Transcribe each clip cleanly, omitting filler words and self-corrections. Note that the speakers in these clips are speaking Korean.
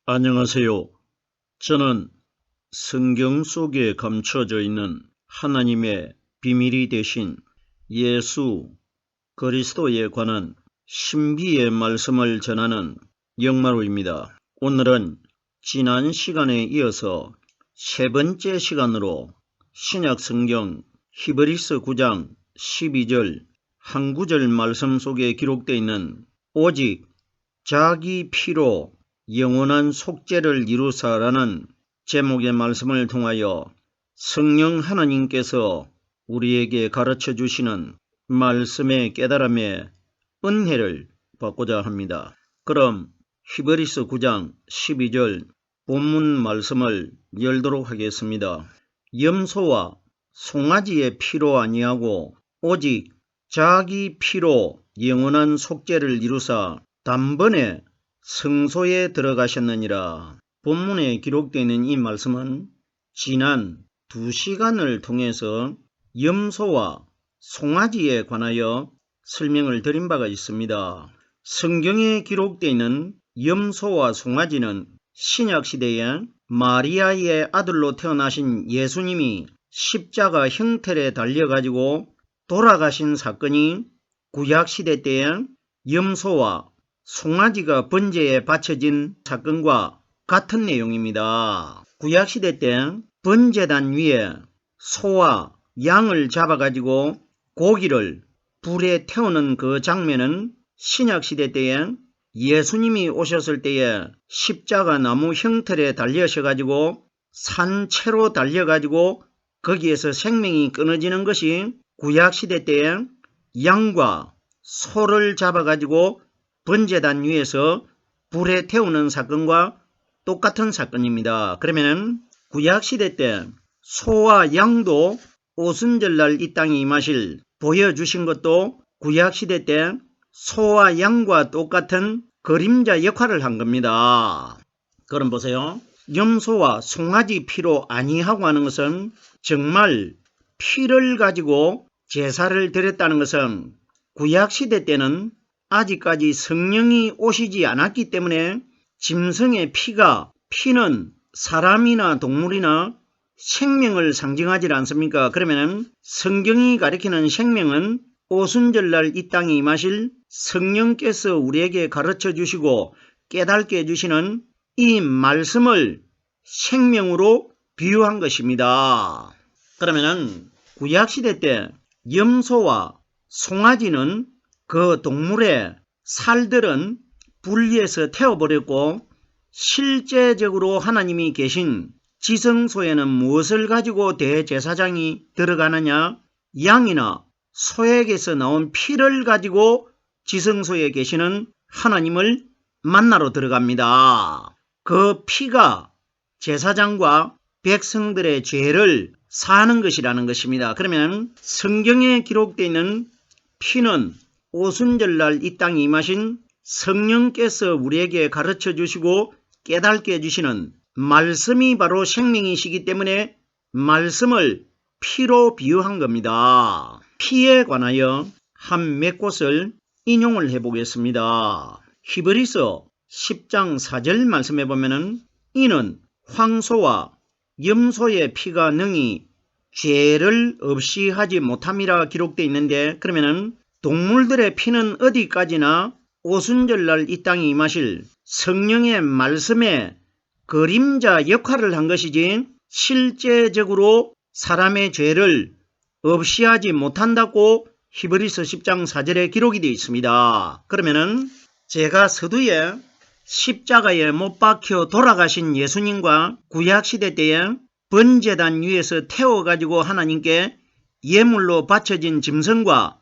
안녕하세요. 저는 성경 속에 감춰져 있는 하나님의 비밀이 되신 예수 그리스도에 관한 신비의 말씀을 전하는 영마루입니다. 오늘은 지난 시간에 이어서 세 번째 시간으로 신약 성경 히브리서 9장 12절 한 구절 말씀 속에 기록되어 있는 오직 자기 피로 영원한 속죄를 이루사라는 제목의 말씀을 통하여 성령 하나님께서 우리에게 가르쳐 주시는 말씀의 깨달음의 은혜를 받고자 합니다. 그럼 히브리서 9장 12절 본문 말씀을 열도록 하겠습니다. 염소와 송아지의 피로 아니하고 오직 자기 피로 영원한 속죄를 이루사 단번에 성소에 들어가셨느니라. 본문에 기록되어 있는 이 말씀은 지난 2시간을 통해서 염소와 송아지에 관하여 설명을 드린 바가 있습니다. 성경에 기록되어 있는 염소와 송아지는 신약시대에 마리아의 아들로 태어나신 예수님이 십자가 형틀에 달려가지고 돌아가신 사건이 구약시대 때에 염소와 송아지가 번제에 바쳐진 사건과 같은 내용입니다. 구약시대 때 번제단 위에 소와 양을 잡아가지고 고기를 불에 태우는 그 장면은 신약시대 때에 예수님이 오셨을 때에 십자가 나무 형틀에 달려셔가지고 산채로 달려가지고 거기에서 생명이 끊어지는 것이 구약시대 때에 양과 소를 잡아가지고 번제단 위에서 불에 태우는 사건과 똑같은 사건입니다. 그러면 구약시대 때 소와 양도 오순절날 이 땅에 임하실 보여주신 것도 구약시대 때 소와 양과 똑같은 그림자 역할을 한 겁니다. 그럼 보세요. 염소와 송아지 피로 아니하고 하는 것은 정말 피를 가지고 제사를 드렸다는 것은 구약시대 때는 아직까지 성령이 오시지 않았기 때문에 짐승의 피는 사람이나 동물이나 생명을 상징하지 않습니까? 그러면 성경이 가리키는 생명은 오순절날 이 땅에 임하실 성령께서 우리에게 가르쳐 주시고 깨닫게 해주시는 이 말씀을 생명으로 비유한 것입니다. 그러면 구약시대 때 염소와 송아지는 그 동물의 살들은 불 위에서 태워버렸고 실제적으로 하나님이 계신 지성소에는 무엇을 가지고 대제사장이 들어가느냐? 양이나 소에게서 나온 피를 가지고 지성소에 계시는 하나님을 만나러 들어갑니다. 그 피가 제사장과 백성들의 죄를 사하는 것이라는 것입니다. 그러면 성경에 기록되어 있는 피는 오순절날 이 땅에 임하신 성령께서 우리에게 가르쳐 주시고 깨닫게 해주시는 말씀이 바로 생명이시기 때문에 말씀을 피로 비유한 겁니다. 피에 관하여 한 몇 곳을 인용을 해보겠습니다. 히브리서 10장 4절 말씀해 보면은 이는 황소와 염소의 피가 능히 죄를 없이 하지 못함이라 기록되어 있는데 그러면은 동물들의 피는 어디까지나 오순절날 이 땅에 임하실 성령의 말씀에 그림자 역할을 한 것이지 실제적으로 사람의 죄를 없이 하지 못한다고 히브리서 10장 4절에 기록이 되어 있습니다. 그러면은 제가 서두에 십자가에 못 박혀 돌아가신 예수님과 구약시대 때에 번제단 위에서 태워가지고 하나님께 예물로 바쳐진 짐승과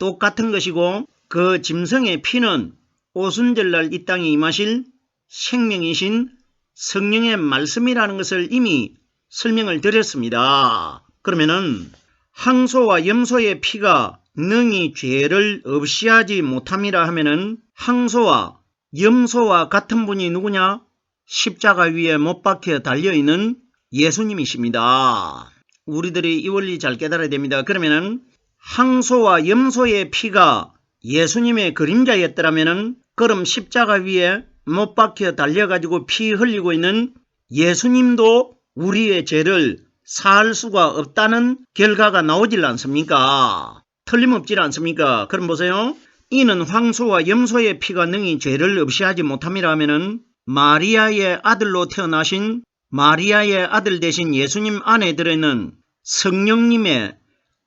똑같은 것이고 그 짐승의 피는 오순절날 이 땅에 임하실 생명이신 성령의 말씀이라는 것을 이미 설명을 드렸습니다. 그러면은 항소와 염소의 피가 능히 죄를 없이 하지 못함이라 하면은 항소와 염소와 같은 분이 누구냐? 십자가 위에 못 박혀 달려있는 예수님이십니다. 우리들이 이 원리 잘 깨달아야 됩니다. 그러면은 항소와 염소의 피가 예수님의 그림자였더라면은 그럼 십자가 위에 못 박혀 달려가지고 피 흘리고 있는 예수님도 우리의 죄를 사할 수가 없다는 결과가 나오질 않습니까? 틀림없지 않습니까? 그럼 보세요. 이는 황소와 염소의 피가 능히 죄를 없이 하지 못함이라 하면은 마리아의 아들로 태어나신 마리아의 아들 되신 예수님 안에 들어있는 성령님의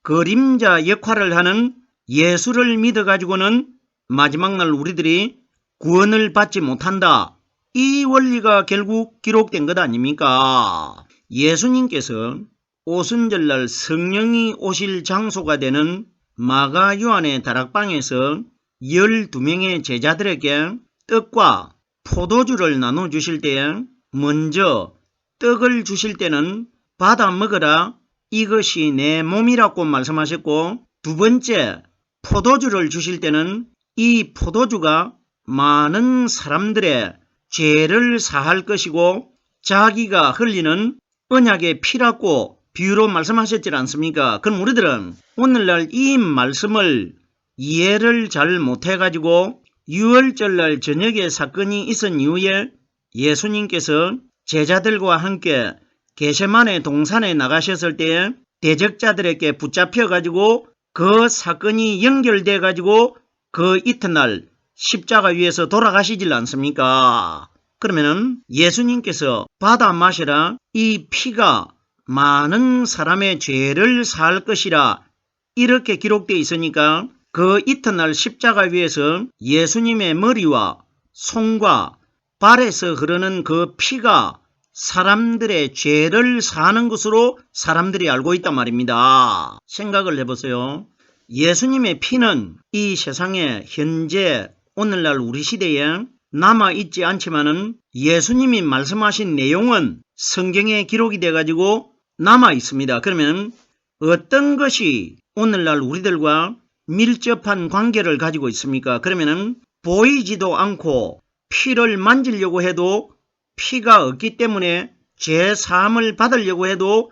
그림자 역할을 하는 예수를 믿어가지고는 마지막 날 우리들이 구원을 받지 못한다. 이 원리가 결국 기록된 것 아닙니까? 예수님께서 오순절날 성령이 오실 장소가 되는 마가 요한의 다락방에서 12명의 제자들에게 떡과 포도주를 나눠주실 때에 먼저 떡을 주실 때는 받아 먹으라, 이것이 내 몸이라고 말씀하셨고, 두 번째 포도주를 주실 때는 이 포도주가 많은 사람들의 죄를 사할 것이고 자기가 흘리는 언약의 피라고 비유로 말씀하셨지 않습니까? 그럼 우리들은 오늘날 이 말씀을 이해를 잘 못해가지고 유월절날 저녁에 사건이 있은 이후에 예수님께서 제자들과 함께 게세마네 동산에 나가셨을 때에 대적자들에게 붙잡혀가지고 그 사건이 연결돼가지고 그 이튿날 십자가 위에서 돌아가시질 않습니까? 그러면은 예수님께서 받아 마시라, 이 피가 많은 사람의 죄를 사할 것이라 이렇게 기록되어 있으니까 그 이튿날 십자가 위에서 예수님의 머리와 손과 발에서 흐르는 그 피가 사람들의 죄를 사하는 것으로 사람들이 알고 있단 말입니다. 생각을 해보세요. 예수님의 피는 이 세상에 현재 오늘날 우리 시대에 남아있지 않지만은 예수님이 말씀하신 내용은 성경에 기록이 돼가지고 남아있습니다. 그러면 어떤 것이 오늘날 우리들과 밀접한 관계를 가지고 있습니까? 그러면은 보이지도 않고 피를 만지려고 해도 피가 없기 때문에 죄 사함을 받으려고 해도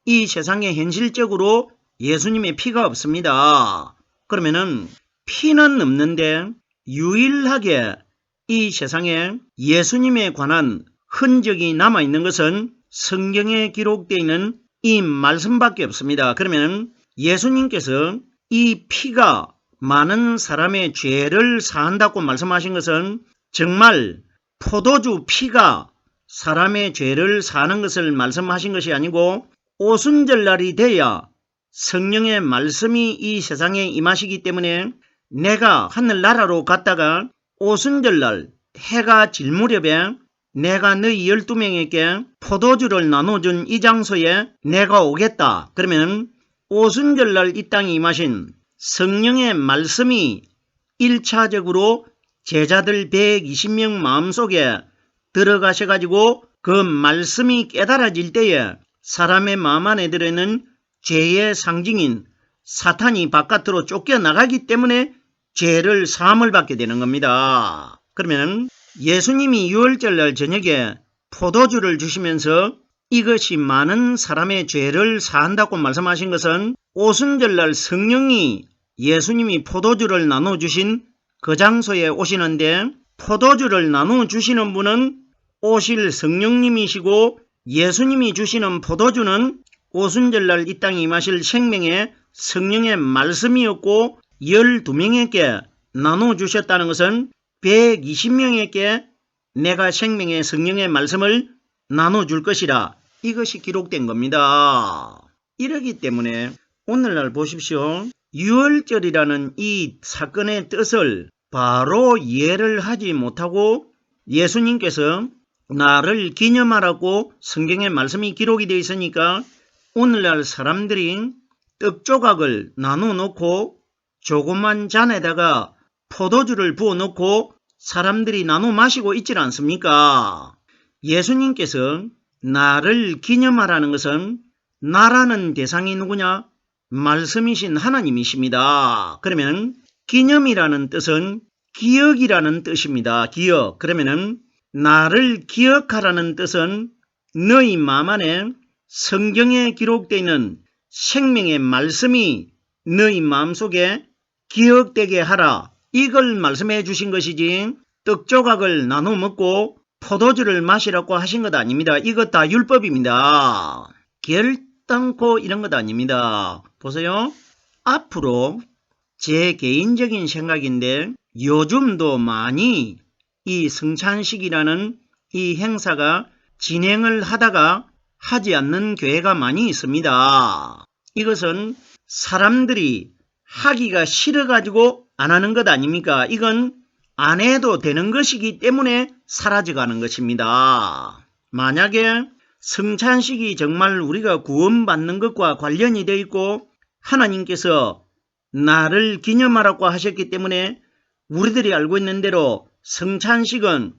이 세상에 현실적으로 예수님의 피가 없습니다. 그러면은 피는 없는데 유일하게 이 세상에 예수님에 관한 흔적이 남아있는 것은 성경에 기록되어 있는 이 말씀밖에 없습니다. 그러면 예수님께서 이 피가 많은 사람의 죄를 사한다고 말씀하신 것은 정말 포도주 피가 사람의 죄를 사하는 것을 말씀하신 것이 아니고 오순절날이 돼야 성령의 말씀이 이 세상에 임하시기 때문에 내가 하늘나라로 갔다가 오순절날 해가 질 무렵에 내가 너희 12명에게 포도주를 나눠준 이 장소에 내가 오겠다. 그러면 오순절날 이 땅에 임하신 성령의 말씀이 1차적으로 제자들 120명 마음속에 들어가셔가지고 그 말씀이 깨달아질 때에 사람의 마음 안에 들어있는 죄의 상징인 사탄이 바깥으로 쫓겨나가기 때문에 죄를 사함을 받게 되는 겁니다. 그러면 예수님이 유월절날 저녁에 포도주를 주시면서 이것이 많은 사람의 죄를 사한다고 말씀하신 것은 오순절날 성령이 예수님이 포도주를 나눠주신 그 장소에 오시는데 포도주를 나눠주시는 분은 오실 성령님이시고 예수님이 주시는 포도주는 오순절날 이 땅에 임하실 생명의 성령의 말씀이었고 12명에게 나눠주셨다는 것은 120명에게 내가 생명의 성령의 말씀을 나눠줄 것이라 이것이 기록된 겁니다. 이러기 때문에 오늘날 보십시오. 유월절이라는 이 사건의 뜻을 바로 이해를 하지 못하고 예수님께서 나를 기념하라고 성경의 말씀이 기록이 되어 있으니까 오늘날 사람들이 떡 조각을 나눠 놓고 조그만 잔에다가 포도주를 부어 놓고 사람들이 나눠 마시고 있지 않습니까? 예수님께서 나를 기념하라는 것은 나라는 대상이 누구냐? 말씀이신 하나님이십니다. 그러면 기념이라는 뜻은 기억이라는 뜻입니다. 기억. 그러면은 나를 기억하라는 뜻은 너희 마음 안에 성경에 기록되어 있는 생명의 말씀이 너희 마음속에 기억되게 하라. 이걸 말씀해 주신 것이지 떡 조각을 나눠 먹고 포도주를 마시라고 하신 것 아닙니다. 이것 다 율법입니다. 결단코 이런 것 아닙니다. 보세요. 앞으로 제 개인적인 생각인데 요즘도 많이 이 성찬식이라는 이 행사가 진행을 하다가 하지 않는 교회가 많이 있습니다. 이것은 사람들이 하기가 싫어가지고 안 하는 것 아닙니까? 이건 안 해도 되는 것이기 때문에 사라져가는 것입니다. 만약에 성찬식이 정말 우리가 구원받는 것과 관련이 되어 있고 하나님께서 나를 기념하라고 하셨기 때문에 우리들이 알고 있는 대로 성찬식은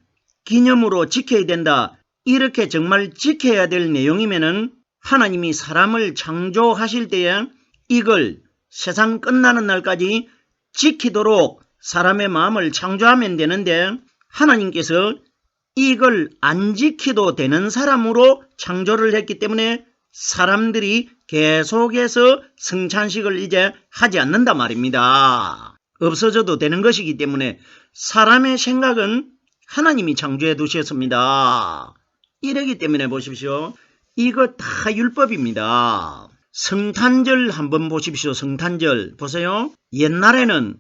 기념으로 지켜야 된다. 이렇게 정말 지켜야 될 내용이면은 하나님이 사람을 창조하실 때에 이걸 세상 끝나는 날까지 지키도록 사람의 마음을 창조하면 되는데 하나님께서 이걸 안 지켜도 되는 사람으로 창조를 했기 때문에 사람들이 계속해서 성찬식을 이제 하지 않는다 말입니다. 없어져도 되는 것이기 때문에 사람의 생각은 하나님이 창조해 두셨습니다. 이러기 때문에 보십시오. 이거 다 율법입니다. 성탄절 한번 보십시오. 성탄절 보세요. 옛날에는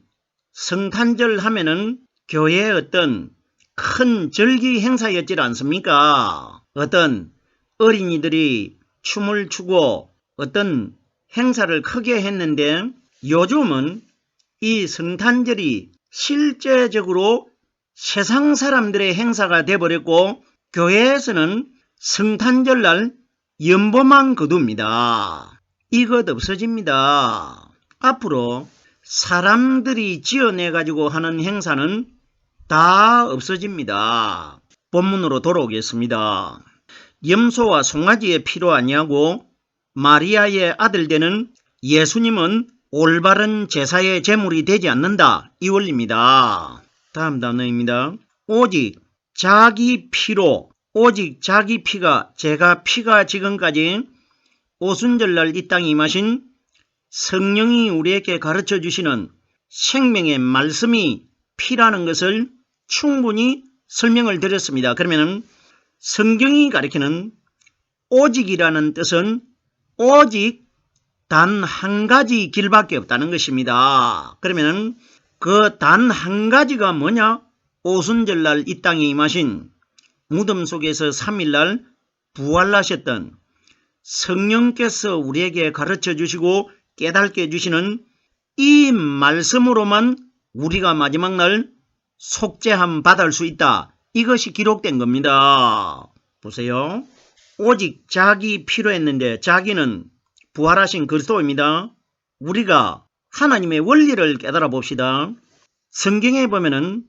성탄절 하면은 교회의 어떤 큰 절기 행사였지 않습니까? 어떤 어린이들이 춤을 추고 어떤 행사를 크게 했는데 요즘은 이 성탄절이 실제적으로 세상 사람들의 행사가 되어버렸고 교회에서는 성탄절날 연보만 거둡니다. 이것 없어집니다. 앞으로 사람들이 지어내가지고 하는 행사는 다 없어집니다. 본문으로 돌아오겠습니다. 염소와 송아지의 피로 아니하고 마리아의 아들 되는 예수님은 올바른 제사의 제물이 되지 않는다. 이 원리입니다. 다음 단어입니다. 오직 자기 피로, 오직 자기 피가, 제가 피가 지금까지 오순절날 이 땅에 임하신 성령이 우리에게 가르쳐 주시는 생명의 말씀이 피라는 것을 충분히 설명을 드렸습니다. 그러면 성경이 가리키는 오직이라는 뜻은 오직 단 한 가지 길밖에 없다는 것입니다. 그러면 그 단 한 가지가 뭐냐? 오순절날 이 땅에 임하신 무덤 속에서 3일날 부활하셨던 성령께서 우리에게 가르쳐 주시고 깨닫게 해주시는 이 말씀으로만 우리가 마지막 날 속죄함 받을 수 있다. 이것이 기록된 겁니다. 보세요. 오직 자기 피로 했는데 자기는 부활하신 그리스도입니다. 우리가 하나님의 원리를 깨달아 봅시다. 성경에 보면은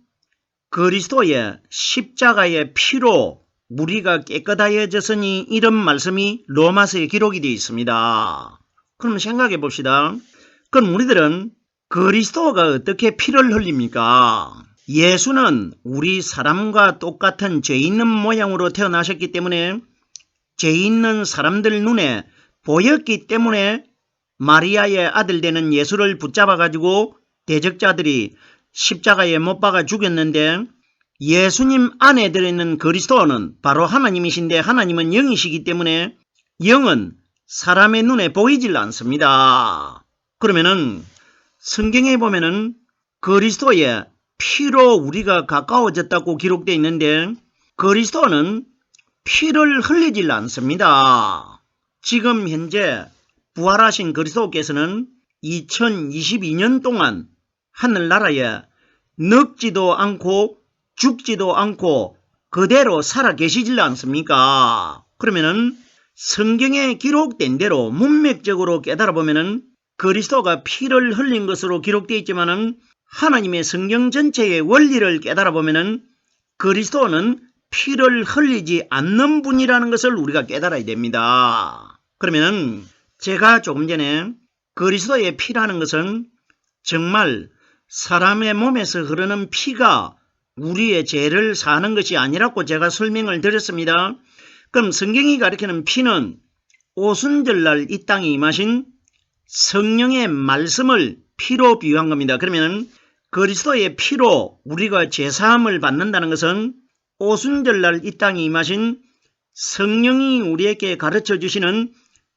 그리스도의 십자가의 피로 우리가 깨끗하여졌으니 이런 말씀이 로마서에 기록이 되어 있습니다. 그럼 생각해 봅시다. 그럼 우리들은 그리스도가 어떻게 피를 흘립니까? 예수는 우리 사람과 똑같은 죄 있는 모양으로 태어나셨기 때문에 죄 있는 사람들 눈에 보였기 때문에 마리아의 아들 되는 예수를 붙잡아 가지고 대적자들이 십자가에 못 박아 죽였는데 예수님 안에 들어있는 그리스도는 바로 하나님이신데 하나님은 영이시기 때문에 영은 사람의 눈에 보이질 않습니다. 그러면은 성경에 보면은 그리스도의 피로 우리가 가까워졌다고 기록되어 있는데 그리스도는 피를 흘리질 않습니다. 지금 현재 부활하신 그리스도께서는 2022년 동안 하늘나라에 늙지도 않고 죽지도 않고 그대로 살아 계시질 않습니까? 그러면은 성경에 기록된 대로 문맥적으로 깨달아 보면은 그리스도가 피를 흘린 것으로 기록되어 있지만은 하나님의 성경 전체의 원리를 깨달아 보면은 그리스도는 피를 흘리지 않는 분이라는 것을 우리가 깨달아야 됩니다. 그러면은 제가 조금 전에 그리스도의 피라는 것은 정말 사람의 몸에서 흐르는 피가 우리의 죄를 사하는 것이 아니라고 제가 설명을 드렸습니다. 그럼 성경이 가리키는 피는 오순절날 이 땅에 임하신 성령의 말씀을 피로 비유한 겁니다. 그러면 그리스도의 피로 우리가 죄사함을 받는다는 것은 오순절날 이 땅에 임하신 성령이 우리에게 가르쳐 주시는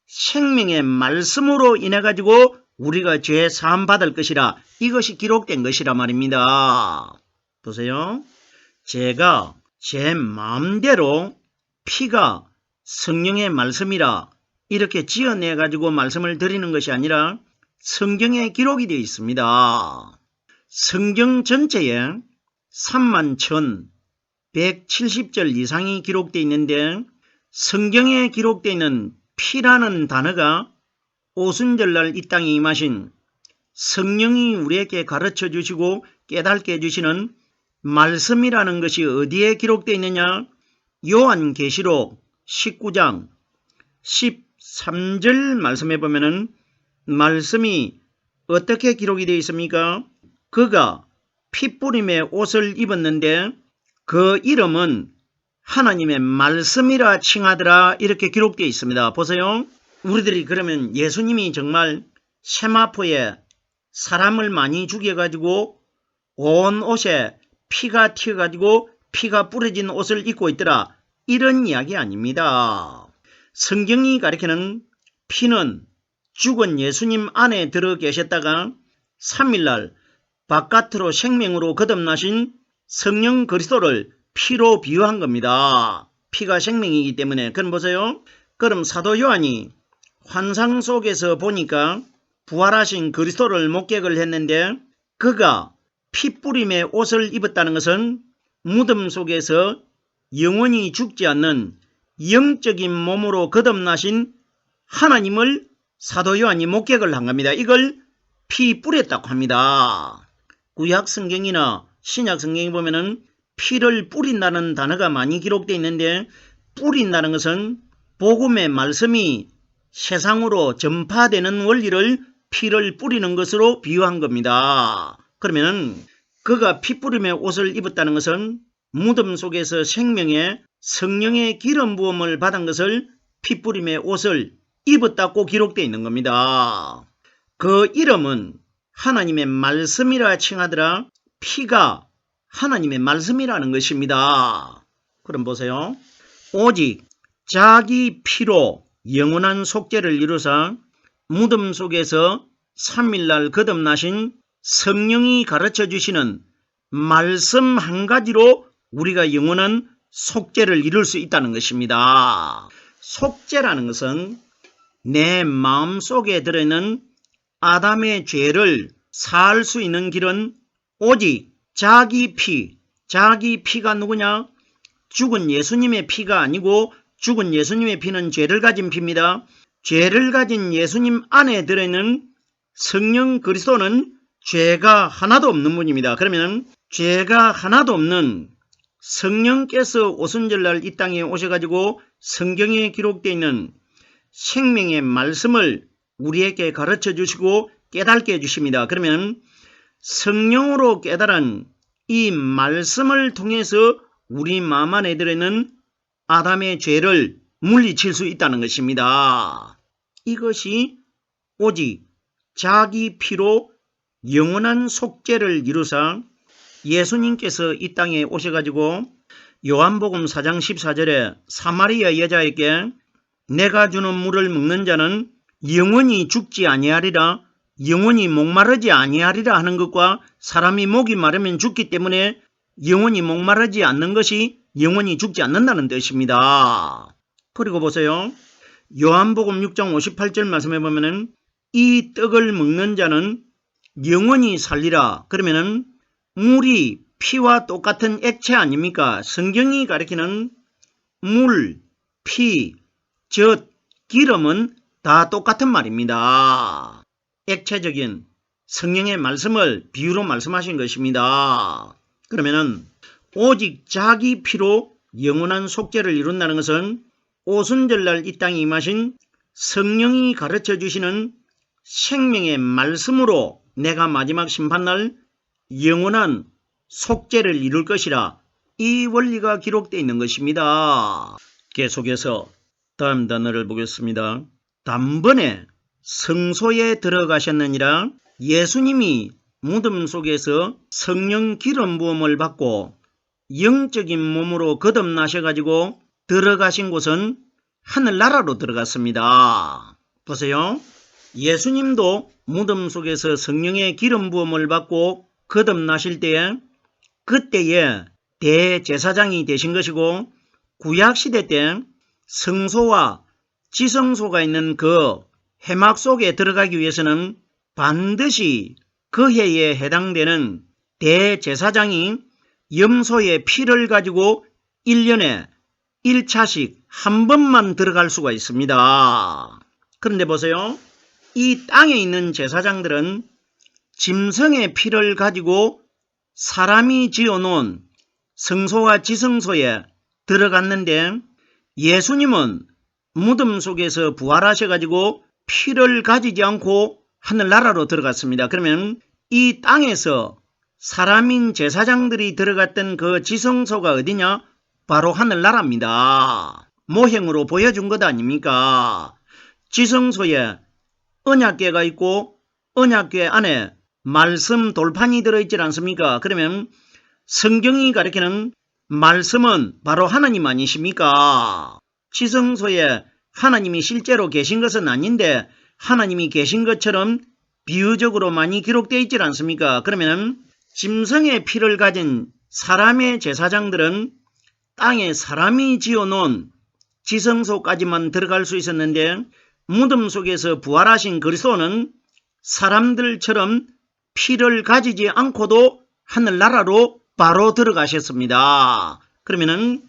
생명의 말씀으로 인해 가지고 우리가 죄사함 받을 것이라, 이것이 기록된 것이라 말입니다. 보세요. 제가 제 마음대로 피가 성령의 말씀이라 이렇게 지어내 가지고 말씀을 드리는 것이 아니라 성경에 기록이 되어 있습니다. 성경 전체에 31,170절 이상이 기록되어 있는데, 성경에 기록되어 있는 피라는 단어가 오순절날 이 땅에 임하신 성령이 우리에게 가르쳐 주시고 깨닫게 해주시는 말씀이라는 것이 어디에 기록되어 있느냐? 요한계시록 19장 13절 말씀해 보면은 말씀이 어떻게 기록이 되어 있습니까? 그가 핏부림의 옷을 입었는데 그 이름은 하나님의 말씀이라 칭하더라, 이렇게 기록되어 있습니다. 보세요. 우리들이 그러면 예수님이 정말 세마포에 사람을 많이 죽여가지고 온 옷에 피가 튀어가지고 피가 뿌려진 옷을 입고 있더라, 이런 이야기 아닙니다. 성경이 가리키는 피는 죽은 예수님 안에 들어 계셨다가 3일날 바깥으로 생명으로 거듭나신 성령 그리스도를 피로 비유한 겁니다. 피가 생명이기 때문에. 그럼 보세요. 그럼 사도 요한이 환상 속에서 보니까 부활하신 그리스도를 목격을 했는데, 그가 핏부림의 옷을 입었다는 것은 무덤 속에서 영원히 죽지 않는 영적인 몸으로 거듭나신 하나님을 사도 요한이 목격을 한 겁니다. 이걸 피 뿌렸다고 합니다. 구약 성경이나 신약 성경에 보면은 피를 뿌린다는 단어가 많이 기록되어 있는데, 뿌린다는 것은 복음의 말씀이 세상으로 전파되는 원리를 피를 뿌리는 것으로 비유한 겁니다. 그러면 그가 핏부림의 옷을 입었다는 것은 무덤 속에서 생명의 성령의 기름 부음을 받은 것을 핏부림의 옷을 입었다고 기록되어 있는 겁니다. 그 이름은 하나님의 말씀이라 칭하더라. 피가 하나님의 말씀이라는 것입니다. 그럼 보세요. 오직 자기 피로 영원한 속죄를 이루사 무덤 속에서 3일날 거듭나신 성령이 가르쳐 주시는 말씀 한 가지로 우리가 영원한 속죄를 이룰 수 있다는 것입니다. 속죄라는 것은 내 마음속에 들어있는 아담의 죄를 사할 수 있는 길은 오직 자기 피가 누구냐? 죽은 예수님의 피가 아니고, 죽은 예수님의 피는 죄를 가진 피입니다. 죄를 가진 예수님 안에 들어있는 성령 그리스도는 죄가 하나도 없는 분입니다. 그러면 죄가 하나도 없는 성령께서 오순절날 이 땅에 오셔가지고 성경에 기록되어 있는 생명의 말씀을 우리에게 가르쳐 주시고 깨닫게 해주십니다. 그러면 성령으로 깨달은 이 말씀을 통해서 우리 마음 안에 들어있는 아담의 죄를 물리칠 수 있다는 것입니다. 이것이 오직 자기 피로 영원한 속죄를 이루사 예수님께서 이 땅에 오셔가지고 요한복음 4장 14절에 사마리아 여자에게 내가 주는 물을 먹는 자는 영원히 죽지 아니하리라, 영원히 목마르지 아니하리라 하는 것과 사람이 목이 마르면 죽기 때문에 영원히 목마르지 않는 것이 영원히 죽지 않는다는 뜻입니다. 그리고 보세요. 요한복음 6장 58절 말씀해 보면은 이 떡을 먹는 자는 영원히 살리라. 그러면은 물이 피와 똑같은 액체 아닙니까? 성경이 가리키는 물, 피, 젖, 기름은 다 똑같은 말입니다. 액체적인 성령의 말씀을 비유로 말씀하신 것입니다. 그러면은 오직 자기 피로 영원한 속죄를 이룬다는 것은 오순절날 이 땅에 임하신 성령이 가르쳐 주시는 생명의 말씀으로 내가 마지막 심판날 영원한 속죄를 이룰 것이라, 이 원리가 기록되어 있는 것입니다. 계속해서 다음 단어를 보겠습니다. 단번에 성소에 들어가셨느니라. 예수님이 무덤 속에서 성령 기름 부음을 받고 영적인 몸으로 거듭나셔가지고 들어가신 곳은 하늘나라로 들어갔습니다. 보세요. 예수님도 무덤 속에서 성령의 기름 부음을 받고 거듭나실 때에 그때에 대제사장이 되신 것이고, 구약시대 때 성소와 지성소가 있는 그 회막 속에 들어가기 위해서는 반드시 그 해에 해당되는 대제사장이 염소의 피를 가지고 1년에 1차씩 한 번만 들어갈 수가 있습니다. 그런데 보세요. 이 땅에 있는 제사장들은 짐승의 피를 가지고 사람이 지어놓은 성소와 지성소에 들어갔는데, 예수님은 무덤 속에서 부활하셔가지고 피를 가지지 않고 하늘나라로 들어갔습니다. 그러면 이 땅에서 사람인 제사장들이 들어갔던 그 지성소가 어디냐? 바로 하늘나라입니다. 모형으로 보여준 것 아닙니까? 지성소에 언약궤가 있고 언약궤 안에 말씀 돌판이 들어있지 않습니까? 그러면 성경이 가리키는 말씀은 바로 하나님 아니십니까? 지성소에 하나님이 실제로 계신 것은 아닌데 하나님이 계신 것처럼 비유적으로 많이 기록되어 있지 않습니까? 그러면 짐승의 피를 가진 사람의 제사장들은 땅에 사람이 지어놓은 지성소까지만 들어갈 수 있었는데, 무덤 속에서 부활하신 그리스도는 사람들처럼 피를 가지지 않고도 하늘나라로 바로 들어가셨습니다. 그러면은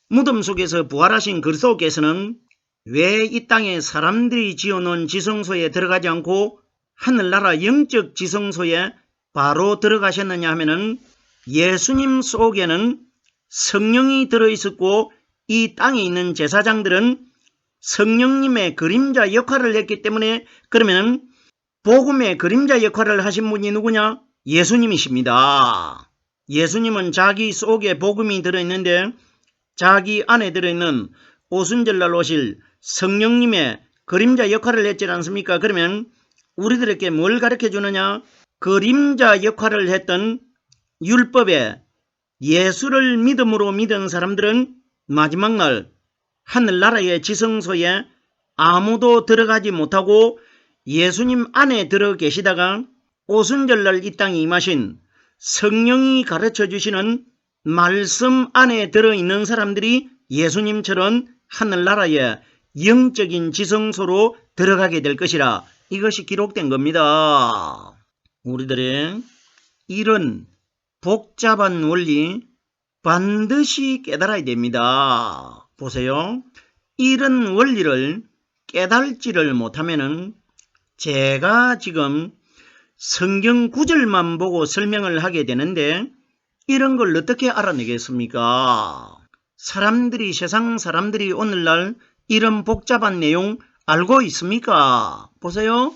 무덤 속에서 부활하신 그리스도께서는 왜 이 땅에 사람들이 지어놓은 지성소에 들어가지 않고 하늘나라 영적 지성소에 바로 들어가셨느냐 하면은, 예수님 속에는 성령이 들어있었고 이 땅에 있는 제사장들은 성령님의 그림자 역할을 했기 때문에, 그러면 복음의 그림자 역할을 하신 분이 누구냐? 예수님이십니다. 예수님은 자기 속에 복음이 들어있는데 자기 안에 들어있는 오순절날 오실 성령님의 그림자 역할을 했지 않습니까? 그러면 우리들에게 뭘 가르쳐 주느냐? 그림자 역할을 했던 율법에 예수를 믿음으로 믿은 사람들은 마지막 날 하늘나라의 지성소에 아무도 들어가지 못하고 예수님 안에 들어 계시다가 오순절날 이 땅에 임하신 성령이 가르쳐 주시는 말씀 안에 들어있는 사람들이 예수님처럼 하늘나라의 영적인 지성소로 들어가게 될 것이라, 이것이 기록된 겁니다. 우리들의 이런 복잡한 원리 반드시 깨달아야 됩니다. 보세요. 이런 원리를 깨달지를 못하면은 제가 지금 성경 구절만 보고 설명을 하게 되는데 이런 걸 어떻게 알아내겠습니까? 세상 사람들이 오늘날 이런 복잡한 내용 알고 있습니까? 보세요.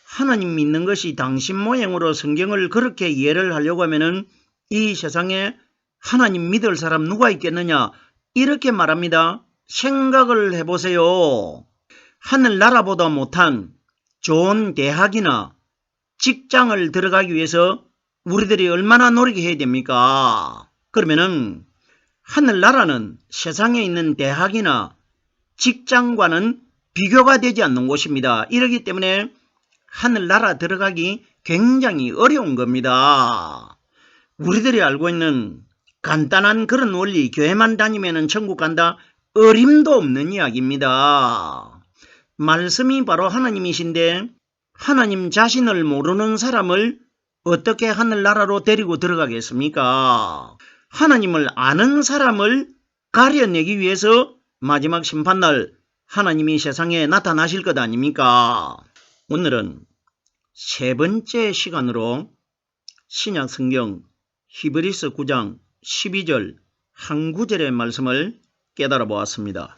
하나님 믿는 것이 당신 모양으로 성경을 그렇게 이해를 하려고 하면은 이 세상에 하나님 믿을 사람 누가 있겠느냐? 이렇게 말합니다. 생각을 해보세요. 하늘나라보다 못한 좋은 대학이나 직장을 들어가기 위해서 우리들이 얼마나 노력해야 됩니까? 그러면은 하늘나라는 세상에 있는 대학이나 직장과는 비교가 되지 않는 곳입니다. 이러기 때문에 하늘나라 들어가기 굉장히 어려운 겁니다. 우리들이 알고 있는 간단한 그런 원리, 교회만 다니면 천국 간다, 어림도 없는 이야기입니다. 말씀이 바로 하나님이신데 하나님 자신을 모르는 사람을 어떻게 하늘나라로 데리고 들어가겠습니까? 하나님을 아는 사람을 가려내기 위해서 마지막 심판날 하나님이 세상에 나타나실 것 아닙니까? 오늘은 세 번째 시간으로 신약 성경 히브리서 9장 12절 한 구절의 말씀을 깨달아 보았습니다.